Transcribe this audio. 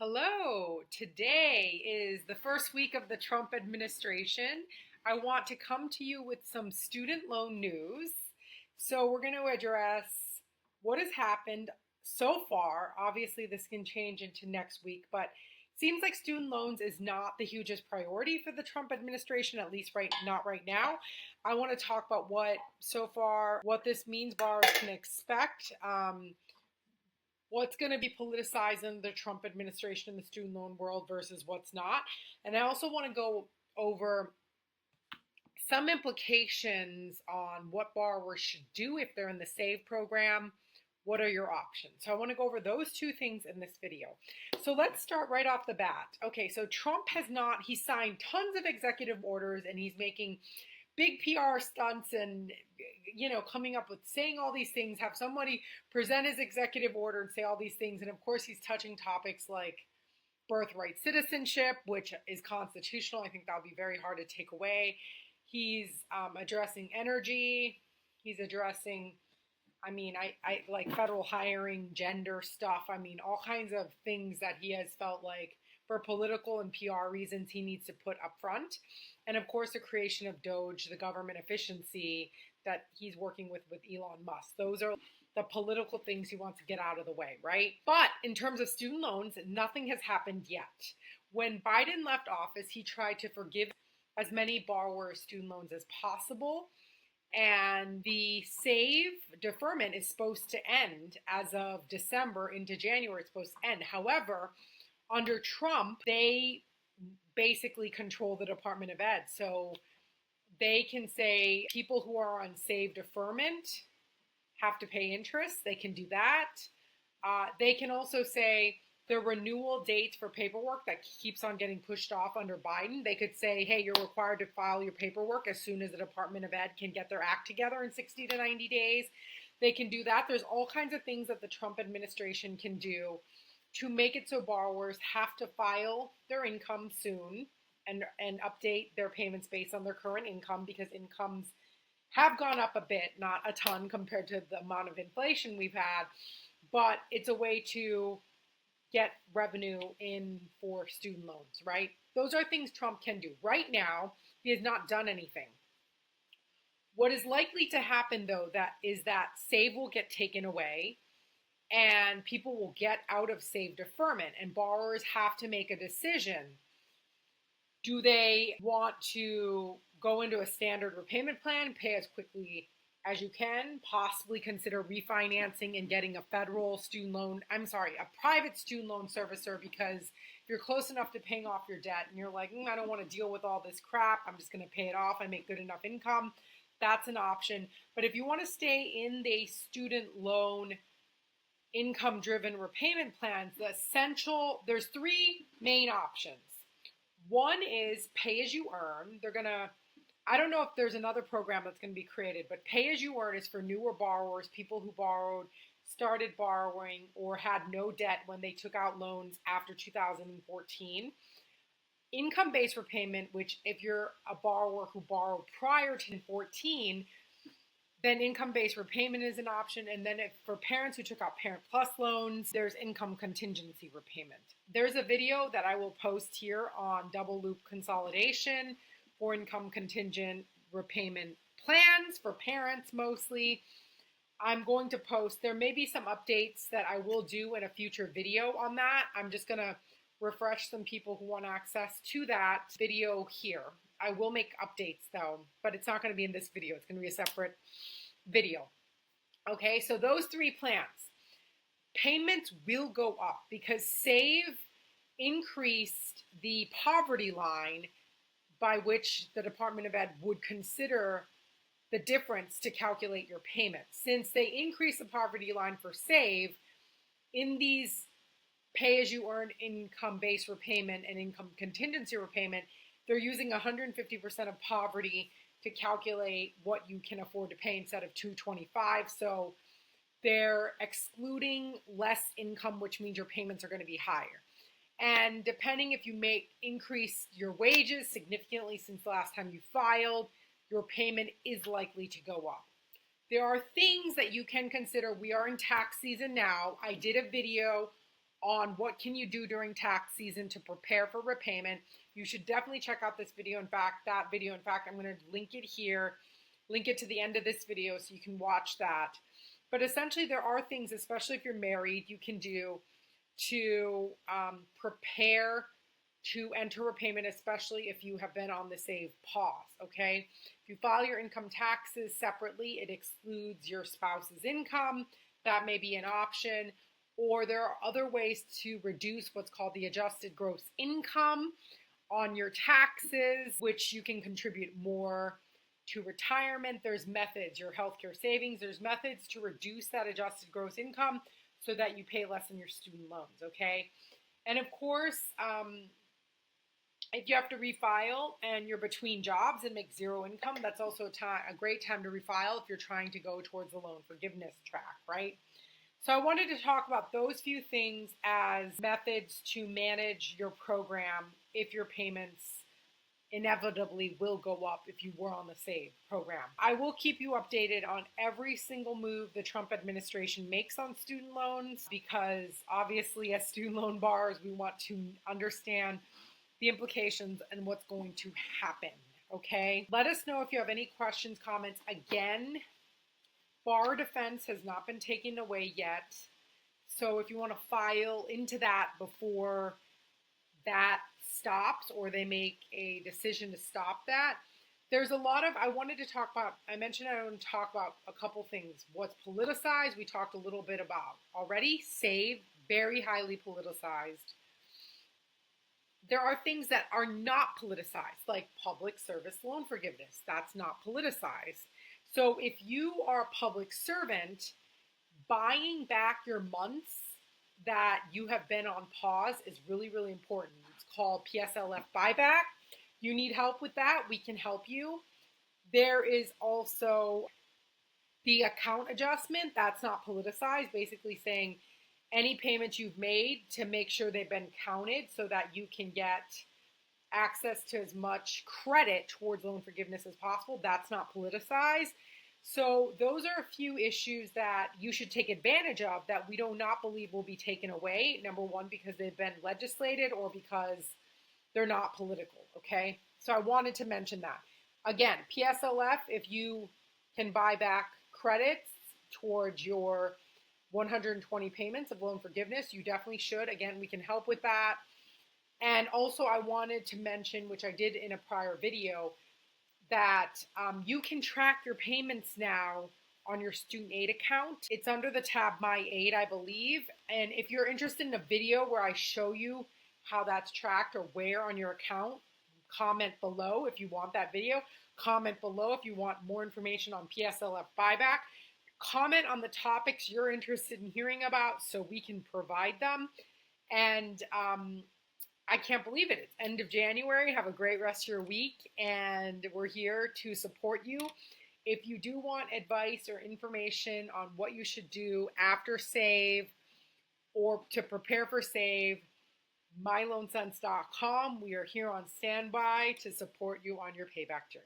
Hello. Today is the first week of the Trump administration. I want to come to you with some student loan news. So, we're going to address what has happened so far. Obviously, this can change into next week, but it seems like student loans is not the hugest priority for the Trump administration, at least not right now. I want to talk about what this means borrowers can expect. What's going to be politicized in the Trump administration in the student loan world versus what's not. And I also want to go over some implications on what borrowers should do if they're in the SAVE program. What are your options? So I want to go over those two things in this video. So let's start right off the bat. Okay, so Trump he signed tons of executive orders and he's making big PR stunts and, coming up with saying all these things, have somebody present his executive order and say all these things. And of course, he's touching topics like birthright citizenship, which is constitutional. I think that'll be very hard to take away. He's addressing energy. He's addressing, I like federal hiring, gender stuff. All kinds of things that he has felt like for political and PR reasons he needs to put up front. And of course, the creation of DOGE, the government efficiency that he's working with Elon Musk. Those are the political things he wants to get out of the way, right? But in terms of student loans, nothing has happened yet. When Biden left office, he tried to forgive as many borrowers' student loans as possible. And the SAVE deferment is supposed to end as of December into January. It's supposed to end. However, under Trump, they basically control the Department of Ed. So they can say people who are on SAVE deferment have to pay interest. They can do that. They can also say the renewal dates for paperwork that keeps on getting pushed off under Biden. They could say, hey, you're required to file your paperwork as soon as the Department of Ed can get their act together in 60 to 90 days. They can do that. There's all kinds of things that the Trump administration can do to make it so borrowers have to file their income soon and update their payments based on their current income, because incomes have gone up a bit, not a ton compared to the amount of inflation we've had, but it's a way to get revenue in for student loans, right? Those are things Trump can do. Right now, he has not done anything. What is likely to happen, though, is that SAVE will get taken away and people will get out of SAVE deferment, and borrowers have to make a decision. Do they want to go into a standard repayment plan, pay as quickly as you can, possibly consider refinancing and getting a private student loan servicer, because if you're close enough to paying off your debt and you're like, I don't want to deal with all this crap, I'm just going to pay it off, I make good enough income, that's an option. But if you want to stay in the student loan income-driven repayment plans, there's three main options. One is pay as you earn. I don't know if there's another program that's going to be created, but pay as you earn is for newer borrowers, people who started borrowing, or had no debt when they took out loans after 2014. Income-based repayment, which if you're a borrower who borrowed prior to 2014, then income-based repayment is an option. And then for parents who took out Parent Plus loans, there's income contingency repayment. There's a video that I will post here on double loop consolidation for income contingent repayment plans for parents mostly. I'm going to post, there may be some updates that I will do in a future video on that. I'm just going to refresh some people who want access to that video here. I will make updates though, but it's not going to be in this video. It's going to be a separate video. Okay, so those three plans. Payments will go up because SAVE increased the poverty line by which the Department of Ed would consider the difference to calculate your payment. Since they increased the poverty line for SAVE, in these pay-as-you-earn income-based repayment and income contingency repayment, they're using 150% of poverty to calculate what you can afford to pay instead of 225. So they're excluding less income, which means your payments are going to be higher. And depending if you increase your wages significantly since the last time you filed, your payment is likely to go up. There are things that you can consider. We are in tax season now. I did a video on what can you do during tax season to prepare for repayment. You should definitely check out this video. In fact, I'm going to link it here, link it to the end of this video so you can watch that. But essentially, there are things, especially if you're married, you can do to prepare to enter repayment, especially if you have been on the save pause, okay? If you file your income taxes separately, it excludes your spouse's income. That may be an option. Or there are other ways to reduce what's called the adjusted gross income on your taxes, which you can contribute more to retirement. There's methods, your healthcare savings, there's methods to reduce that adjusted gross income so that you pay less on your student loans, okay? And of course, if you have to refile and you're between jobs and make zero income, that's also a great time to refile if you're trying to go towards the loan forgiveness track, right? So I wanted to talk about those few things as methods to manage your program if your payments inevitably will go up if you were on the SAVE program. I will keep you updated on every single move the Trump administration makes on student loans, because obviously as student loan borrowers, we want to understand the implications and what's going to happen, okay? Let us know if you have any questions, comments. Again, borrower defense has not been taken away yet. So if you want to file into that before that stops or they make a decision to stop that, there's a lot of, I wanted to talk about, I mentioned I want to talk about a couple things. What's politicized, we talked a little bit about already. SAVE, very highly politicized. There are things that are not politicized, like public service loan forgiveness. That's not politicized. So if you are a public servant, buying back your months that you have been on pause is really, really important. It's called PSLF buyback. You need help with that, we can help you. There is also the account adjustment. That's not politicized, basically saying any payments you've made to make sure they've been counted so that you can get access to as much credit towards loan forgiveness as possible. That's not politicized. So those are a few issues that you should take advantage of that we do not believe will be taken away. Number one, because they've been legislated or because they're not political, okay? So I wanted to mention that. Again, PSLF, if you can buy back credits towards your 120 payments of loan forgiveness, you definitely should. Again, we can help with that. And also I wanted to mention, which I did in a prior video, that you can track your payments now on your student aid account. It's under the tab My Aid, I believe. And if you're interested in a video where I show you how that's tracked or where on your account, comment below if you want that video. Comment below if you want more information on PSLF buyback. Comment on the topics you're interested in hearing about so we can provide them. And I can't believe it. It's end of January. Have a great rest of your week, and we're here to support you. If you do want advice or information on what you should do after SAVE or to prepare for SAVE, myloansense.com. We are here on standby to support you on your payback journey.